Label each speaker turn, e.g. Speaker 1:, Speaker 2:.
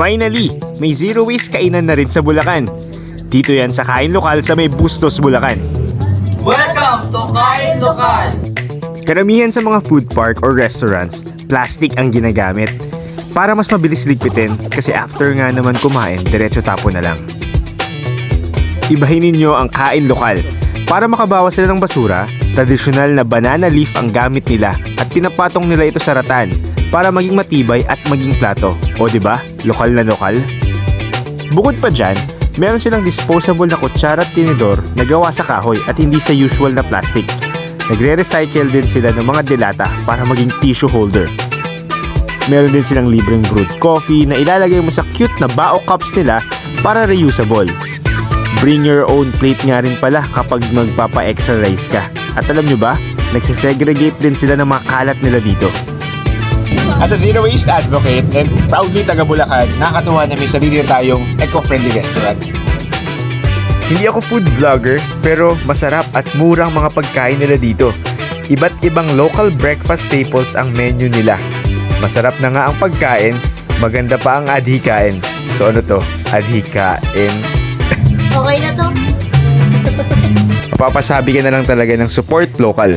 Speaker 1: Finally, may zero waste kainan na rin sa Bulacan. Dito yan sa Kain Lokal sa may Bustos, Bulacan.
Speaker 2: Welcome to Kain Lokal!
Speaker 1: Karamihan sa mga food park or restaurants, plastic ang ginagamit. Para mas mabilis ligpitin kasi after nga naman kumain, diretso tapo na lang. Ibahin ninyo ang Kain Lokal. Para makabawas sila ng basura, tradisyonal na banana leaf ang gamit nila at pinapatong nila ito sa ratan para maging matibay at maging plato. O diba? Lokal na lokal. Bukod pa dyan, meron silang disposable na kutsara at tinidor na gawa sa kahoy at hindi sa usual na plastic. Nagre-recycle din sila ng mga delata para maging tissue holder. Meron din silang libreng brewed coffee na ilalagay mo sa cute na bao cups nila para reusable. Bring your own plate nga rin pala kapag magpapa-exercise ka. At alam nyo ba, nagsisegregate din sila ng mga kalat nila dito. As a zero waste advocate and proudly taga Bulacan, nakakatuwa na may sarili tayong eco-friendly restaurant. Hindi ako food vlogger pero masarap at murang mga pagkain nila dito. Iba't ibang local breakfast staples ang menu nila. Masarap na nga ang pagkain, maganda pa ang adhikain. So ano to? Adhikain.
Speaker 3: Okay na to.
Speaker 1: Mapapasabi ka na lang talaga ng support local.